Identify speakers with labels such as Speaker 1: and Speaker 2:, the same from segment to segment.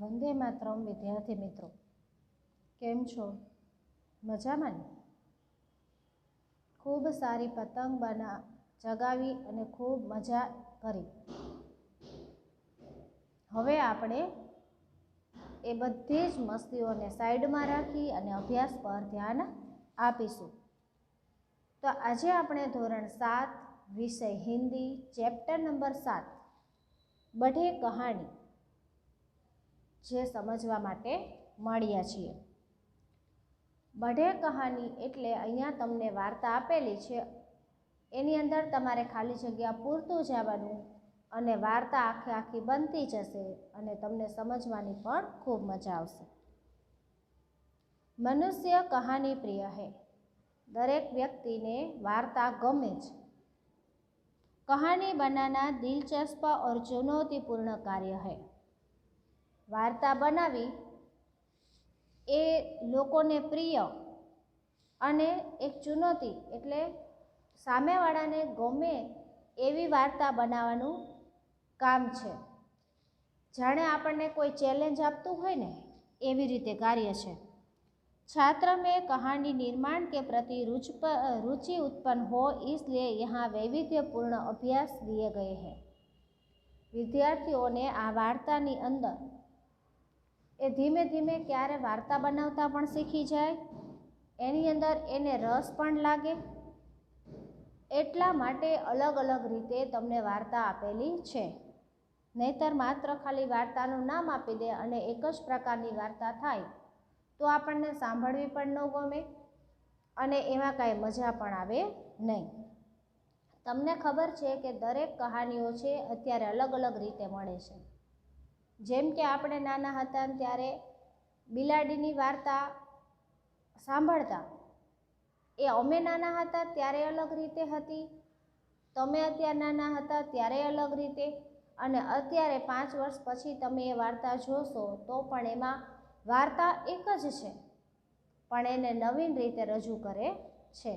Speaker 1: वंदे मातरम। विद्यार्थी मित्रों केम छो? मजामां ने? खूब सारी पतंग चगावी अने खूब मजा करी। हवे आपणे ए बधी ज मस्तीओने साइड में राखी अने अभ्यास पर ध्यान आपीशुं। तो आजे आपणे धोरण 7 विषय हिंदी चेप्टर नंबर 7 बढ़े कहानी जे समझवा माटे मळ्या छीए। बढ़े कहानी एटले अहींया तमने वार्ता आपेली छे, एनी अंदर तमारे खाली जग्या पूरतुं जवानुं अने वार्ता आखे आखी बनती जशे अने तमने समझवानी पण खूब मजा आवशे। मनुष्य कहानी प्रिय है। दरेक व्यक्ति ने वार्ता गमे ज। कहानी बनाना दिलचस्प और चुनौतीपूर्ण कार्य है। वार्ता बनावी ए लोकोने प्रिय अने एक चुनौती एटले सामेवाळाने गमे एवी वार्ता बनावानुं काम छे। जाणे आपणे कोई चेलेंज आपतुं होय ने एवी रीते कार्य छे। छात्र में कहानी निर्माण के प्रति रुचि उत्पन्न हो, इसलिए यहाँ वैविध्यपूर्ण अभ्यास दिए गए हैं। विद्यार्थियों ने आ वार्तानी अंदर ए धीमे धीमे क्यारे वार्ता बनावता पण शीखी जाए, एनी अंदर एने रस पण लागे, एटला माटे अलग अलग रीते तमने वार्ता आपेली छे। नहीतर मात्र खाली वार्तानुं नाम आपी दे अने एक ज प्रकारनी वार्ता थाय तो आपणने सांभळवी पण न गमे अने एमां कांई मजा पण आवे नहीं। तमने खबर छे के दरेक कहानीओ छे अत्यारे अलग अलग रीते मळे छे। जेम के आपणे नाना हता त्यारे बिलाડીની वार्ता सांभळता ए अमे नाना हता त्यारे अलग रीते हती, तमे अत्यार नाना हता त्यारे अलग रीते, अने अत्यारे 5 वर्ष पछी तमे ए वार्ता जोशो तो पण एमां वार्ता एक ज छे पण एने नवीन रीते रजू करे छे।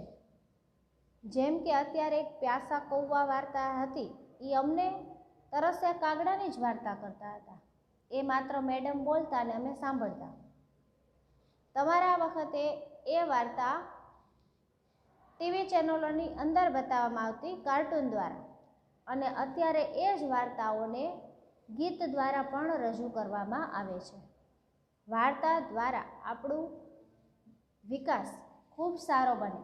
Speaker 1: जेम के अत्यारे एक प्यासा कौवा वार्ता हती, ई अमने तरस्या कागड़ानी ज वार्ता करता हता। ए मात्र मेडम बोलता अने अमे सांभळता। तमारा वखते ए वार्ता टीवी चेनलोनी अंदर बताववामां आवती कार्टून द्वारा, अने अत्यारे ए ज वार्ताओने गीत द्वारा पण रजू करवामां आवे छे। वार्ता द्वारा आपणुं विकास खूब सारो बने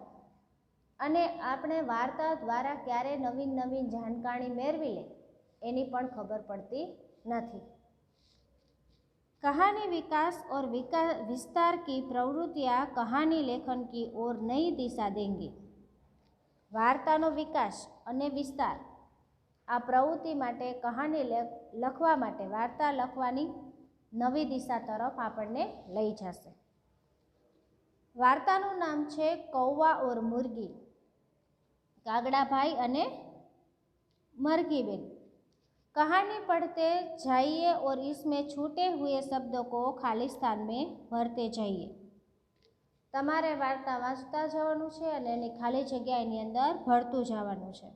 Speaker 1: अने आपणे वार्ता द्वारा क्यारे नवीन नवीन जानकारी मेळवी ले एनी पण खबर पड़ती नथी। कहानी विकास और विस्तार की प्रवृत्तियाँ कहानी लेखन की ओर नई दिशा देंगी। वार्तानो विकास अने विस्तार आ प्रवृत्ति माटे कहानी लखवा माटे वार्ता लखवानी नवी दिशा तरफ आपणने लई जशे। वार्तानुं नाम छे कौवा और मुर्गी। कागड़ा भाई अने मरघी बेन। कहानी पढ़ते जाइए और इसमें छूटे हुए शब्दों को खाली स्थान में भरते जाइए। तमारे वार्ता वांचता जवानुं छे अने एनी खाली जग्या एनी अंदर भरतुं जवानुं छे।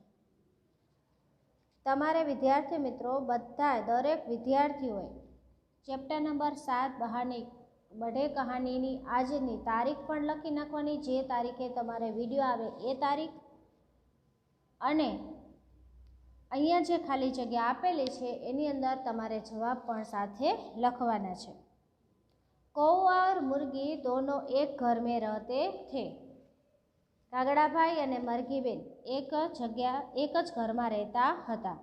Speaker 1: तमारे विद्यार्थी मित्रों बधाए दरेक विद्यार्थीओए चेप्टर नंबर 7 बढ़े कहानीनी आजनी तारीख पण लखी नाखवानी, जे तारीखे तमारे विडियो आवे ए तारीख, अने अहींया जे खाली जग्या आपेली छे एनी अंदर तमारे जवाब पण साथे लखवाना छे। कौवा और मुर्गी दोनों एक घर में रहते थे। कागड़ा भाई अने मरघी बेन एक ज घर में रहता हता।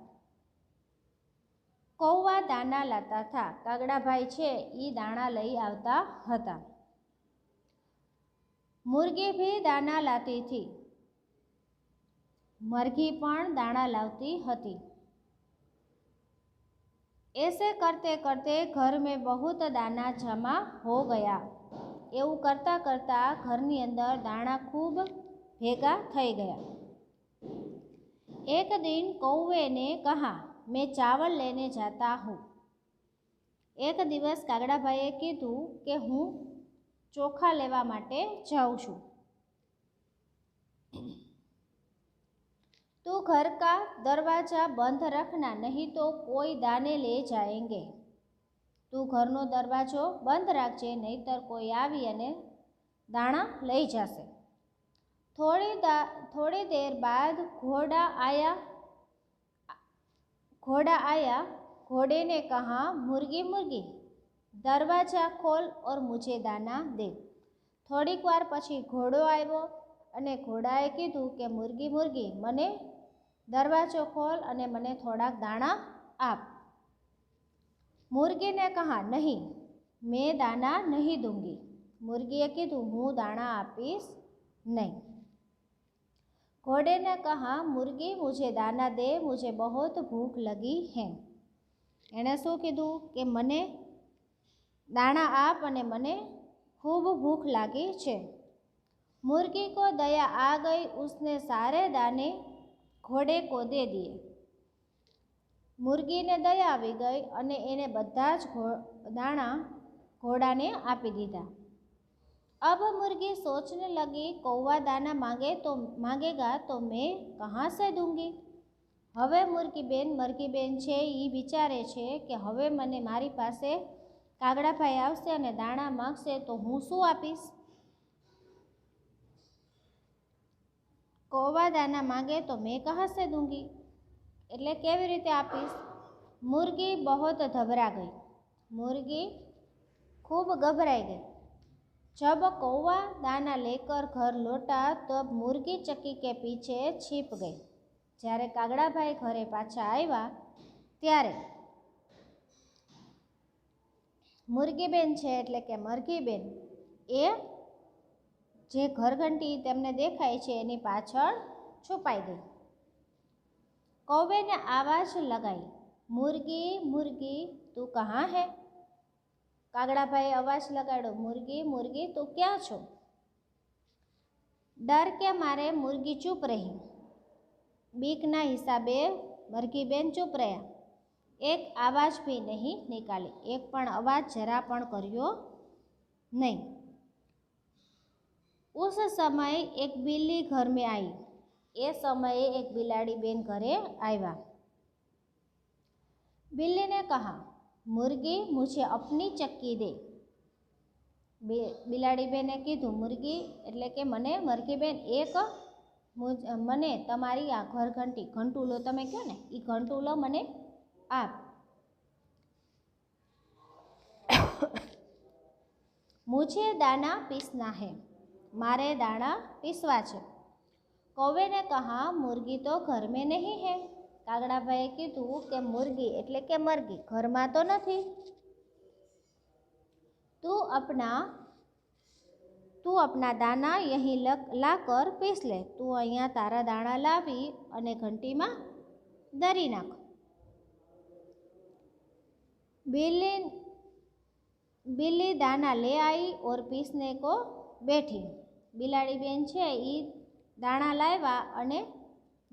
Speaker 1: कौवा दाना लाता था, कागड़ा भाई छे ई दाना लई आवता हता। मुर्गी भी दाना लाती थी, मरघी पण दाना लावती हती। ऐसे करते करते घर में बहुत दाना जमा हो गया। एवं करता करता घरनी अंदर दाना खूब भेगा थई गया। एक दिन कौवे ने कहा, मैं चावल लेने जाता हूँ। एक दिवस कागड़ा भाईए कीधुं के हूँ चोखा लेवा माटे जाऊँ छूं। तू घर का दरवाजा बंद रखना, नहीं तो कोई दाने ले जाएंगे। તું ઘરનો દરવાજો બંધ રાખજે, નહીતર કોઈ આવી અને દાણા લઈ જશે। थोड़ी देर बाद घोड़ा आया। घोड़े ने कहा, मुर्गी मुर्गी दरवाजा खोल और मुझे दाना दे। થોડીક વાર પછી ઘોડો આવ્યો અને ઘોડાએ કીધું કે મુર્ગી મુર્ગી મને દરવાજો ખોલ અને મને થોડાક દાણા આપ। मुर्गी ने कहा, नहीं मैं दाना नहीं दूंगी। मुर्गीए कीधुं हूँ दाणा आपीश नहीं। घोड़े ने कहा, मुर्गी मुझे दाना दे, मुझे बहुत भूख लगी है। एणे शुं कीधुं के मने दाणा आप अने मने खूब भूख लागी छे। मुर्गी को दया आ गई, उसने सारे दाने घोड़े को दे दिए। मुर्गी ने दया आवी गई अने एने बधा ज दाणा घोड़ा ने आपी दीधा। अब मुर्गी सोचने लगी, कौवा दाना मांगेगा तो मैं कहाँ से दूंगी। हवे मरगी बेन छे ई विचारे छे कि हवे मने मारी पासे कागड़ा भाई आवशे अने दाणा मांगशे तो हूँ शुं आपीश। कौवा दाना मांगे तो मैं कहाँ से दूंगी, एटले केवी रीते आपीश। मुर्गी बहुत घबरा गई। मुर्गी खूब घबराई गई। जब कौवा दाना लेकर घर लौटा तब मुर्गी चक्की के पीछे छिप गई। જ્યારે કાગડાભાઈ ઘરે પાછા આવ્યા ત્યારે મુરગીબેન છે એટલે કે મરઘીબેન એ જે ઘરઘંટી તેમને દેખાય છે એની પાછળ છુપાઈ ગઈ। કૌવે ને આવાજ લગાઈ, મુર્ગી મુર્ગી તું કહાં હે। કાગડાભાઈ અવાજ લગાડ્યો, મુર્ગી મુર્ગી તું ક્યાં છો। डर के मारे मुर्गी चुप रही। बीकना हिसाबे मरघीबेन चुप रह्या। एक आवाज भी नहीं निकाली, एक पण अवाज जरा पण कर्यो नहीं। उस समय एक बिल्ली घर में आई। ए समये एक बिलाड़ी बेन घरे आव्या। बिल्ली ने कहा, मुर्गी मुझे अपनी चक्की दे। बिलाड़ी बेने कीधुं, मुर्गी एटले के मने मरघीबेन एक मने तमारी आ घरघंटी घंटुलो तमे कहो ने ई घंटुलो मने आप। मुझे दाना पीसना है, मारे दाना पीसवा छे। कौवे ने कहा, मुर्गी तो घर में नहीं है। कागड़ा भाई कीधुं के मुर्गी एटले के मरगी घर में तो नहीं। तू अपना दाना यहीं लाकर पीस ले। तू अहींया तारा दाणा लावी अने घंटी में दरी नाख। बिल्ली दाना ले आई और पीसने को बैठी। बिलाड़ी बेन छे ई दाणा लाव्या अने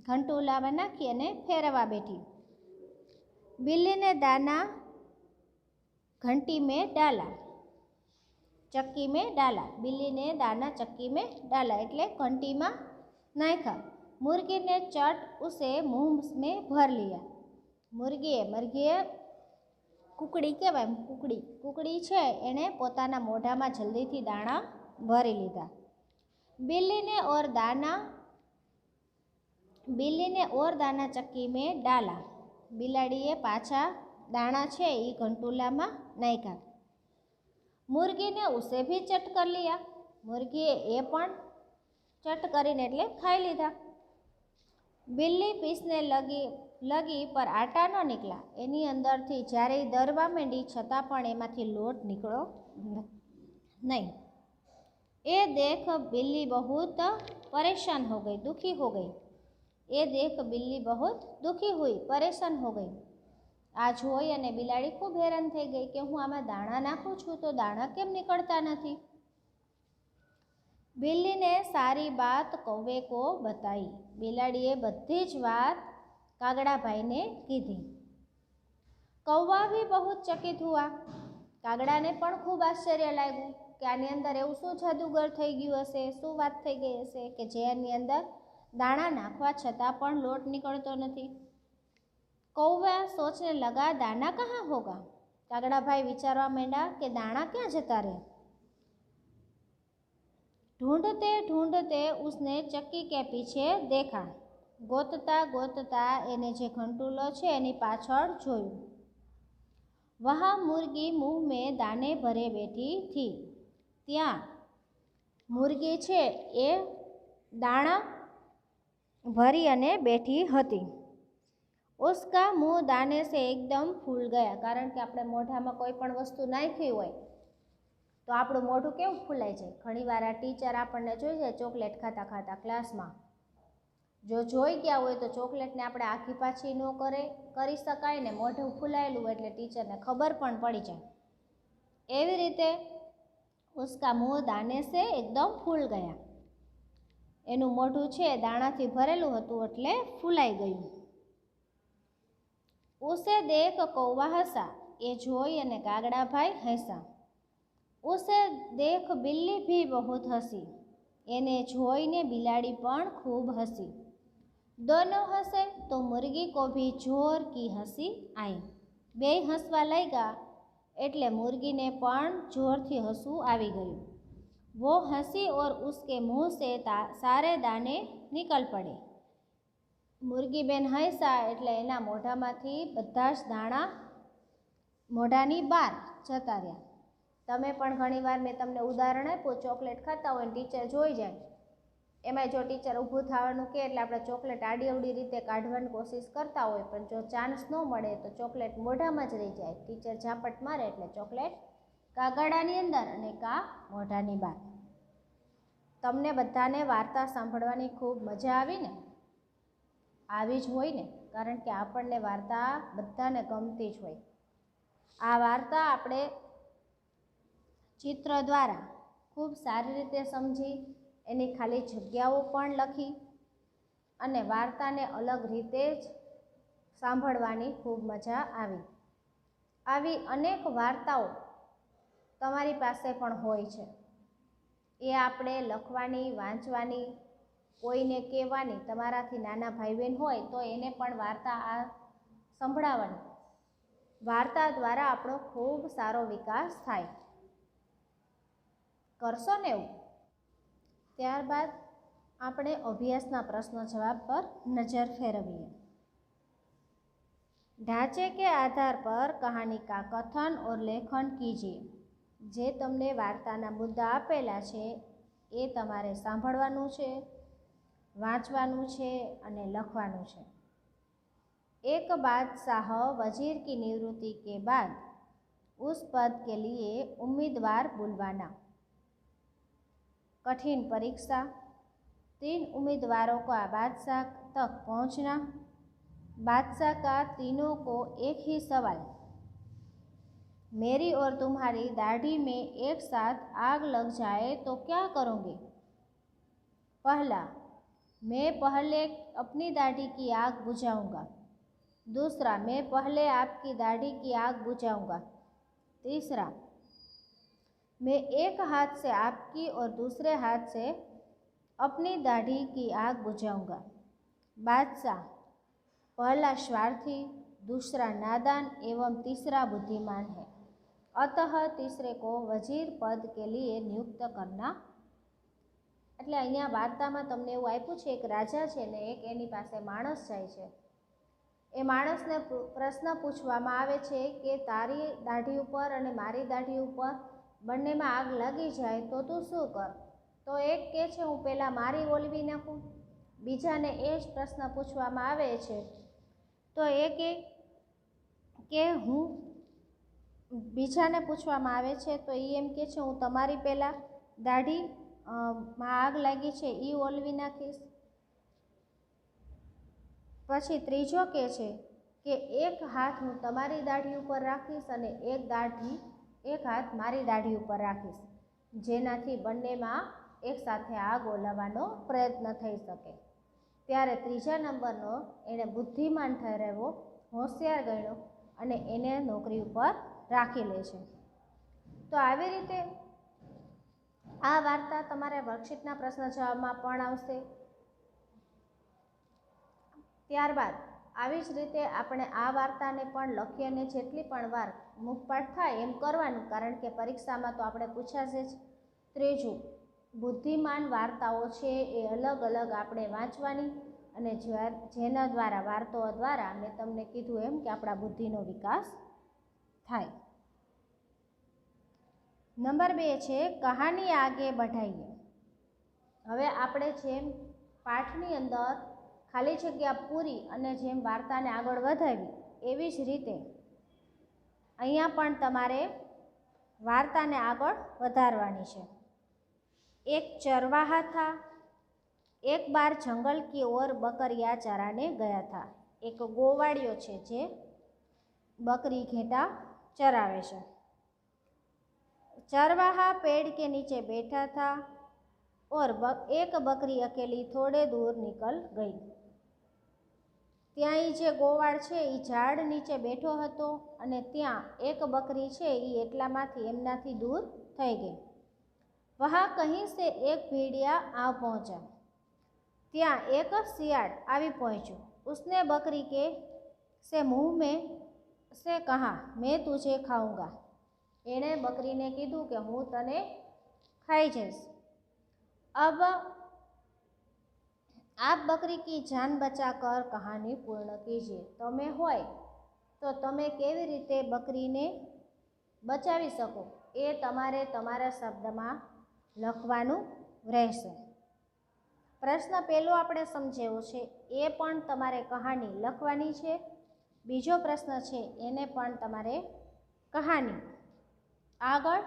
Speaker 1: घंटुला में नाखी अने फेरवा बैठी। बिल्ली ने दाना घंटी में डाला, चक्की में डाला। बिल्ली ने दाना चक्की में डाला एटले घंटी में नाख्या। मुर्गी ने चट उसे मुंह में भर लिया। मरघीए कुकड़ी कहेवाय, कुकड़ी छे एने पोताना मोढामां जल्दीथी दाणा भरी लीधा। बिल्ली ने और दाना चक्की में डाला। बिलाड़ीए पाछा दाणा छे ई घंटुला में नाख्या। मुर्गी ने उसे भी चट कर लिया। मुर्गीए ए पण चट करीने एटले खाई लीधा। बिल्ली पीसने लगी पर आटा न निकला। एनी अंदरथी ज्यारे दरवा मांडी छतां पण एमांथी लोट निकळ्यो नहीं। ए देख बिल्ली बहुत परेशान हो गई, दुखी हो गई। दुखी हुई, परेशान हो गई। आ जोई अने बिलाड़ी खूब हैरान थई गई कि हूँ आमां दाणा नाखुं छुं तो दाणा केम निकळता नथी। बिल्ली ने सारी बात कौवे को बताई। बिलाड़ीए बधी ज वात कागड़ा भाई ने कीधी। कौवा भी बहुत चकित हुआ। कागड़ा ने पण खूब आश्चर्य लाग्युं कि आनी अंदर एवुं शुं जादूगर थई गयुं हशे, शुं वात थई गई हशे कि जेनी अंदर दाणा नाखवा छतां पण लोट निकळतो नथी। कौवा सोचने लगा, दाना कहाँ होगा। કાગડાભાઈ વિચારવા માંડ્યા કે દાણા ક્યાં જતા રહે। ढूंढते ढूंढते उसने चक्की के पीछे देखा। गोतता गोतता एने जे घंटुलो छे एनी पाछळ जोयुं। वहाँ मुर्गी मुँह में दाने भरे बैठी थी। त्यां मुर्गी छे ए दाणा भरी अने बैठी हती। उसका मुँह दाने से एकदम फूल गया। कारण के आपणे मोढामां कोई पण वस्तु नाखी होय तो આપણું મોઢું કેવું ફૂલાઈ જાય। ઘણીવાર આ ટીચર આપણને જોઈ જાય ચોકલેટ ખાતા ખાતા ક્લાસમાં, જો જોઈ ગયા હોય તો ચોકલેટને આપણે આખી પાછી ન કરી શકાય ને મોઢું ફૂલાયેલું હોય એટલે ટીચરને ખબર પણ પડી જાય। એવી રીતે ઉસકા મુંહ દાને સે એકદમ ફૂલ ગયા। એનું મોઢું છે દાણાથી ભરેલું હતું એટલે ફૂલાઈ ગયું। ઉસે દેખ કૌવા હસા। એ જોઈ અને કાગડાભાઈ હસ્યા। उसे देख बिल्ली भी बहुत हंसी। एने जोईने बिलाड़ी पण खूब हंसी। दोनों हंसे तो मुर्गी को भी जोर की हंसी आई। बे हंसवा लग्या एटले मुर्गी ने पण जोरथी हंसू आवी गयुं। वो हंसी और उसके मुँह से सारे दाने निकल पड़े। मुर्गी बेन हंसा एटले एना मोढामांथी बधा ज दाणा मोढानी बार जता रह्या। તમે પણ ઘણીવાર મેં તમને ઉદાહરણ આપ્યું, ચોકલેટ ખાતા હોય ને ટીચર જોઈ જાય, એમાં જો ટીચર ઊભું થવાનું કહે એટલે આપણે ચોકલેટ આડી અવડી રીતે કાઢવાની કોશિશ કરતા હોય, પણ જો ચાન્સ ન મળે તો ચોકલેટ મોઢામાં જ રહી જાય। ટીચર ઝાપટ મારે એટલે ચોકલેટ કા ગળાની અંદર અને કા મોઢાની બહાર। તમને બધાને વાર્તા સાંભળવાની ખૂબ મજા આવી ને? આવી જ હોય ને, કારણ કે આપણને વાર્તા બધાને ગમતી જ હોય। આ વાર્તા આપણે चित्र द्वारा खूब सारी रीते समझी, एनी खाली जग्याओ पण लखी अने वार्ताने अलग रीते ज सांभळवानी खूब मजा आवी। आवी अनेक वार्ताओ तमारी पासे पण होय छे। ए आपणे लखवानी, वांचवानी, कोईने कहेवानी। तमाराथी नाना भाई बहन होय तो एने पण वार्ता आ संभळाववानी। वार्ता द्वारा आपणो खूब सारो विकास थाय। करशो ने एवुं? त्यारबाद આપણે અભ્યાસના પ્રશ્નો જવાબ પર નજર ફેરવીએ। ढांचे के आधार पर कहानी का कथन और लेखन कीजिए। जे तमने वार्ताना मुद्दा आपेला छे ए तमारे सांभळवानुं छे, वांचवानुं छे अने लखवानुं छे। एक बादशाह वजीर की निवृत्ति के बाद उस पद के लिए उम्मीदवार बुलवाना। कठिन परीक्षा, 3 उम्मीदवारों का बादशाह तक पहुंचना। बादशाह का तीनों को एक ही सवाल, मेरी और तुम्हारी दाढ़ी में एक साथ आग लग जाए तो क्या करोगे? पहला, मैं पहले अपनी दाढ़ी की आग बुझाऊंगा। दूसरा, मैं पहले आपकी दाढ़ी की आग बुझाऊंगा। तीसरा, मैं एक हाथ से आपकी और दूसरे हाथ से अपनी दाढ़ी की आग बुझाऊंगा। बादशाह, पहला स्वार्थी, दूसरा नादान एवं तीसरा बुद्धिमान है, अतः तीसरे को वजीर पद के लिए नियुक्त करना। એટલે અહીંયા વાર્તામાં તમને એવું આપ્યું છે, એક રાજા છે ને એક એની પાસે માણસ જાય છે। એ માણસને પ્રશ્ન પૂછવામાં આવે છે કે તારી દાઢી ઉપર અને મારી દાઢી ઉપર બંનેમાં આગ લાગી જાય તો તું શું કર? તો એક કહે છે હું પહેલાં મારી ઓલવી નાખું। બીજાને એ જ પ્રશ્ન પૂછવામાં આવે છે તો એ કે હું બીજાને પૂછવામાં આવે છે તો એ એમ કહે છે હું તમારી પહેલાં દાઢી માં આગ લાગી છે એ ઓલવી નાખીશ। પછી ત્રીજો કહે છે કે એક હાથ હું તમારી દાઢી ઉપર રાખીશ અને એક હાથ મારી દાઢી ઉપર રાખીશ, જેનાથી બંનેમાં એકસાથે આગ ઓલવવાનો પ્રયત્ન થઈ શકે। ત્યારે ત્રીજા નંબરનો એણે બુદ્ધિમાન ઠેરવ્યો, હોશિયાર ગણ્યો અને એને નોકરી ઉપર રાખી લે છે। તો આવી રીતે આ વાર્તા તમારે વર્કશીટના પ્રશ્ન જવાબમાં પણ આવશે। ત્યારબાદ આવી જ રીતે આપણે આ વાર્તાને પણ લખી અને જેટલી પણ વાર મુખપાઠ થાય એમ કરવાનું, કારણ કે પરીક્ષામાં તો આપણે પૂછાશે જ. ત્રીજું, બુદ્ધિમાન વાર્તાઓ છે એ અલગ અલગ આપણે વાંચવાની અને જેના દ્વારા વાર્તાઓ દ્વારા મેં તમને કીધું એમ કે આપણા બુદ્ધિનો વિકાસ થાય. નંબર 2 છે કહાની આગે બઢાઈએ. હવે આપણે જેમ પાઠની અંદર ખાલી જગ્યા પૂરી અને જેમ વાર્તાને આગળ વધાવી એવી જ રીતે અહીંયા પણ તમારે વાર્તાને આગળ વધારવાની છે. એક ચરવાહા થા, એક બાર જંગલ की ओर बकरियाँ चराने गया था. એક ગોવાળિયો છે જે બકરી ઘેટા ચરાવે છે. चरवाहा पेड़ के नीचे बैठा था और एक बकरी अकेली थोड़े दूर निकल गई. ત્યાં જે ગોવાળ છે એ ઝાડ નીચે બેઠો હતો અને ત્યાં એક બકરી છે એ એટલામાંથી એમનાથી દૂર થઈ ગઈ. વહાં કहीं से एक भेड़िया आ पहुंचा. ત્યાં એક શિયાળ આવી પહોંચ્યું. उसने बकरी के से मुंह में से कहा मैं तुझे खाऊंगा. એણે બકરીને કીધું કે હું તને ખાઈ જઈશ. अब आप बकरी की जान बचाकर कहानी पूर्ण कीजिए. તમે હોય તો તમે કેવી રીતે બકરીને બચાવી શકો એ તમારે તમારા શબ્દમાં લખવાનું રહેશે. પ્રશ્ન પહેલો આપણે સમજ્યો છે એ પણ તમારે કહાની લખવાની છે. બીજો પ્રશ્ન છે એને પણ તમારે કહાની. આગળ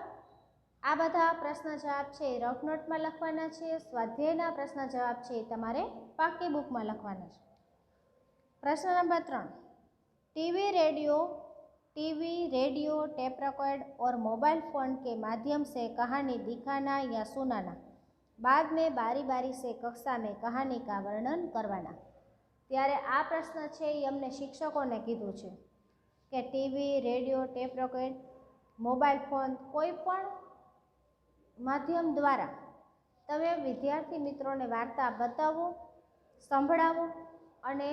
Speaker 1: આ બધા પ્રશ્ન જવાબ છે એ રફ નોટમાં લખવાના છે. સ્વાધ્યાયના પ્રશ્ન જવાબ છે એ તમારે પાકી બુકમાં લખવાના છે. પ્રશ્ન number 3, TV radio tape record और मोबाइल फ़ोन के माध्यम से कहानी दिखाना या सुनाना. बाद में बारी बारी से कक्षा में कहानी का वर्णन करवाना. ત્યારે આ પ્રશ્ન છે એ અમને શિક્ષકોને કીધું છે કે TV, radio, tape record, mobile phone કોઈ પણ માધ્યમ દ્વારા તમે વિદ્યાર્થી મિત્રોને વાર્તા બતાવો, સંભળાવો અને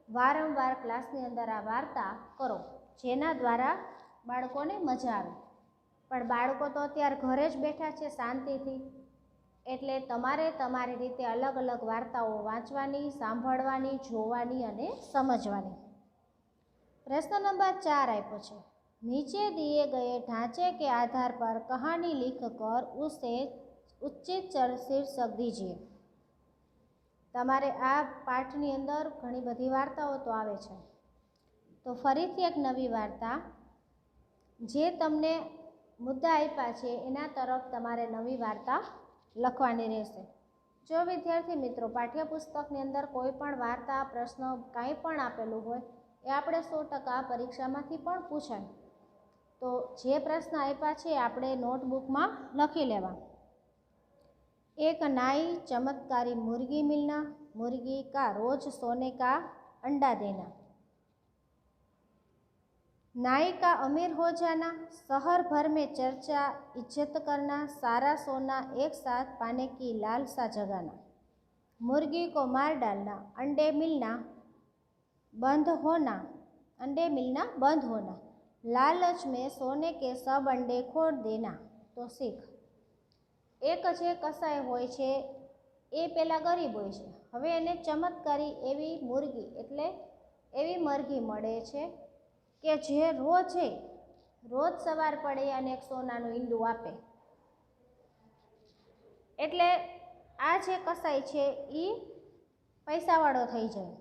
Speaker 1: વારંવાર ક્લાસની અંદર આ વાર્તા કરો, જેના દ્વારા બાળકોને મજા આવે. પણ બાળકો તો અત્યારે ઘરે જ બેઠા છે શાંતિથી, એટલે તમારે તમારી રીતે અલગ અલગ વાર્તાઓ વાંચવાની, સાંભળવાની, જોવાની અને સમજવાની. પ્રશ્ન નંબર 4 આપ્યો છે. नीचे दिए गए ढांचे के आधार पर कहानी लिखकर उसे उचित शीर्षक दीजिए. તમારે આ પાઠની અંદર ઘણી બધી વાર્તાઓ તો આવે છે, તો ફરીથી એક નવી વાર્તા જે તમને મુદ્દા આપ્યા છે એના તરફ તમારે નવી વાર્તા લખવાની રહેશે. જો વિદ્યાર્થી મિત્રો પાઠ્યપુસ્તકની અંદર કોઈ પણ વાર્તા, પ્રશ્ન કાંઈ પણ આપેલું હોય એ આપણે 100% પરીક્ષામાંથી પણ પૂછાય. તો જે પ્રશ્ન આપ્યા છે આપણે નોટબુકમાં લખી લેવા. एक नाई चमत्कारी मुर्गी मिलना, मुर्गी का रोज सोने का अंडा देना. नाई का अमीर हो जाना, शहर भर में चर्चा, इज्जत करना, सारा सोना एक साथ पाने की लालसा जगाना. मुर्गी को मार डालना, अंडे मिलना बंद होना, लालच में सोने के सब अंडे खोल देना. तो सीख. એક જે કસાય હોય છે એ પહેલાં ગરીબ હોય છે, હવે એને ચમત્કારી એવી મુરગી એટલે એવી મરઘી મળે છે કે જે રોજ સવાર પડે અને એક સોનાનું ઈંડું આપે. એટલે આ જે કસાય છે એ પૈસાવાળો થઈ જાય.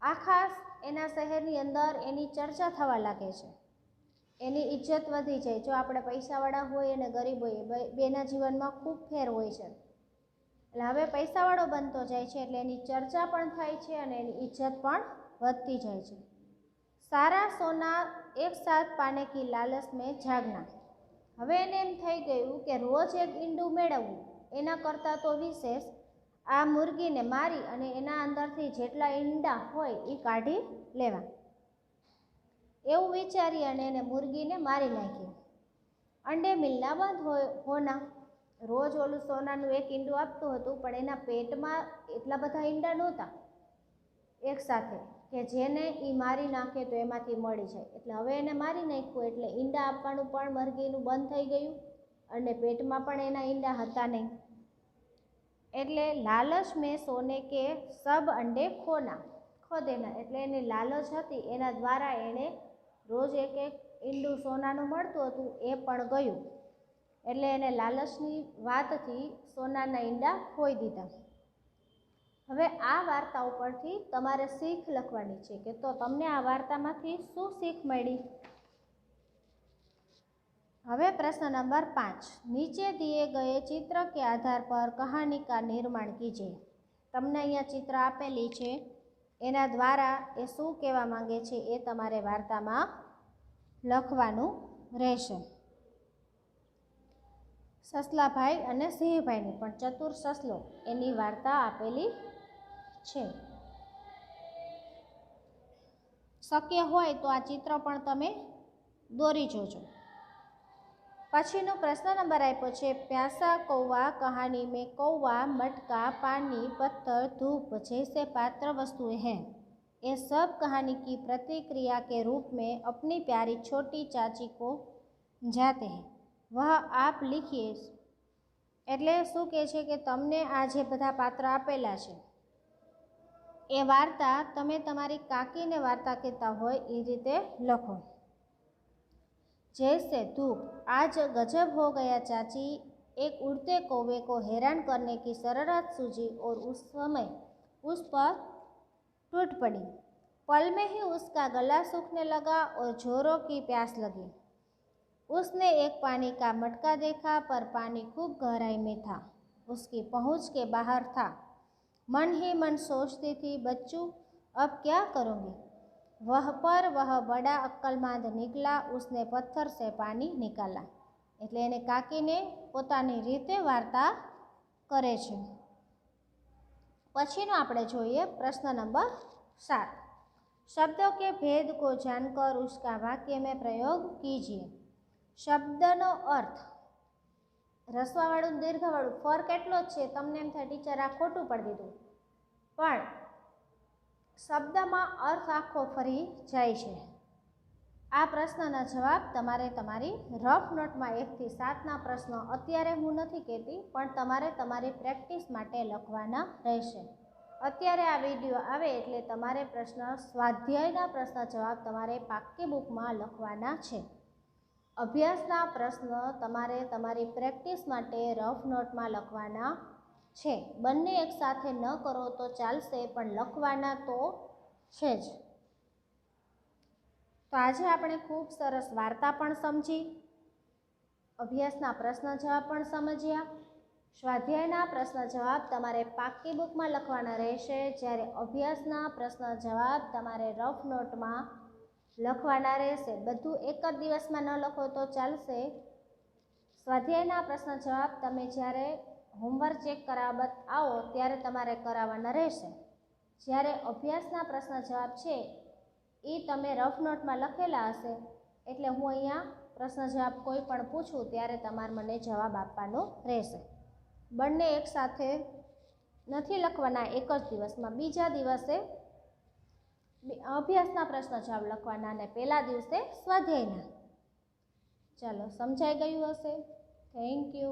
Speaker 1: આખા એના શહેરની અંદર એની ચર્ચા થવા લાગે છે, એની ઇજ્જત વધી જાય. જો આપણે પૈસાવાળા હોય અને ગરીબ હોઈએ બેના જીવનમાં ખૂબ ફેર હોય છે. એટલે હવે પૈસાવાળો બનતો જાય છે એટલે એની ચર્ચા પણ થાય છે અને એની ઇજ્જત પણ વધતી જાય છે. સારા સોના એક સાથ પાને કી લાલચ મેં જાગના. હવે એને એમ થઈ ગયું કે રોજ એક ઈંડું મેળવવું એના કરતાં તો વિશેષ આ મુરગીને મારી અને એના અંદરથી જેટલા ઈંડા હોય એ કાઢી લેવા. એવું વિચારી અને એને મુરગીને મારી નાખી. અંડે મિલના બંધ હોના. રોજ ઓલું સોનાનું એક ઈંડું આપતું હતું પણ એના પેટમાં એટલા બધા ઈંડા નહોતા, એક સાથે કે જેને એ મારી નાખે તો એમાંથી મળી જાય. એટલે હવે એને મારી નાખ્યું એટલે ઈંડા આપવાનું પણ મરઘીનું બંધ થઈ ગયું અને પેટમાં પણ એના ઈંડા હતા નહીં. એટલે લાલચ મેં સોને કે સબ અંડે ખો દેના, એટલે એની લાલચ હતી એના દ્વારા એણે રોજ એક એક ઈંડું સોનાનું મળતું હતું એ પણ ગયું. એટલે એને લાલચની વાતથી સોનાના ઈંડા ખોઈ દીધા. હવે આ વાર્તા ઉપરથી તમારે શીખ લખવાની છે કે તો તમને આ વાર્તામાંથી શું શીખ મળી. હવે પ્રશ્ન નંબર 5, નીચે દિए गए चित्र के आधार पर कहानी का निर्माण कीजिए. તમને અહીંયા ચિત્ર આપેલી છે એના દ્વારા એ શું કહેવા માંગે છે એ તમારે વાર્તામાં લખવાનું રહેશે. સસલાભાઈ અને સિંહભાઈની પણ ચતુર સસલો એની વાર્તા આપેલી છે. શક્ય હોય તો આ ચિત્ર પણ તમે દોરી જોજો. पछीनो प्रश्न नंबर आप्यो छे प्यासा कौवा कहानी में कौवा मटका पानी पत्थर धूप जैसे पात्र वस्तुएं हैं. ये सब कहानी की प्रतिक्रिया के रूप में अपनी प्यारी छोटी चाची को जाते हैं. वह आप लिखिए. એટલે શું કહે છે કે તમને આ જે બધા પાત્ર આપેલા છે એ વાર્તા તમે તમારી કાકીને વાર્તા કહેતા હોય એ રીતે લખો. जैसे धूप, आज गजब हो गया चाची, एक उड़ते कौवे को हैरान करने की शरारत सूझी और उस समय उस पर टूट पड़ी. पल में ही उसका गला सूखने लगा और जोरों की प्यास लगी. उसने एक पानी का मटका देखा पर पानी खूब गहराई में था, उसकी पहुँच के बाहर था. मन ही मन सोचती थी बच्चू अब क्या करूँगी. वह बड़ा अक्कलमंद निकला, उसने पत्थर से पानी निकाला. એટલે એને કાકીને પોતાની રીતે વાર્તા કરે છે. પછીનો આપણે જોઈએ પ્રશ્ન નંબર 7, शब्दों के भेद को जानकर उसका वाक्य में प्रयोग कीजिए. શબ્દનો અર્થ રસવાવાળું દીર્ઘવાળું ફરક એટલો જ છે. તમને એમ થાય ટીચર આ ખોટું પડી દીધું, પણ શબ્દમાં અર્થ આખો ફરી જાય છે. આ પ્રશ્નના જવાબ તમારે તમારી રફ નોટમાં 1 થી 7ના પ્રશ્નો અત્યારે હું નથી કહેતી પણ તમારે તમારી પ્રેક્ટિસ માટે લખવાના રહેશે. અત્યારે આ વિડીયો આવે એટલે તમારે પ્રશ્ન સ્વાધ્યાયના પ્રશ્ન જવાબ તમારે પાક્કી બુકમાં લખવાના છે. અભ્યાસના પ્રશ્ન તમારે તમારી પ્રેક્ટિસ માટે રફ નોટમાં લખવાના છે. બંને એકસાથે ન કરો તો ચાલશે પણ લખવાના તો છે જ. તો આજે આપણે ખૂબ સરસ વાર્તા પણ સમજી, અભ્યાસના પ્રશ્ન જવાબ પણ સમજ્યા. સ્વાધ્યાયના પ્રશ્ન જવાબ તમારે પાક્કી બુકમાં લખવાના રહેશે, જ્યારે અભ્યાસના પ્રશ્ન જવાબ તમારે રફ નોટમાં લખવાના રહેશે. બધું એક જ દિવસમાં ન લખો તો ચાલશે. સ્વાધ્યાયના પ્રશ્ન જવાબ તમે જ્યારે હોમવર્ક ચેક કરાવવા આવો ત્યારે તમારે કરાવવાના રહેશે. જ્યારે અભ્યાસના પ્રશ્ન જવાબ છે એ તમે રફ નોટમાં લખેલા હશે, એટલે હું અહીંયા પ્રશ્ન જવાબ કોઈ પણ પૂછું ત્યારે તમારે મને જવાબ આપવાનો રહેશે. બંને એકસાથે નથી લખવાના એક જ દિવસમાં. બીજા દિવસે અભ્યાસના પ્રશ્ન જવાબ લખવાના અને પહેલા દિવસે સ્વાધ્યાયના. ચાલો, સમજાઈ ગયું હશે. Thank you.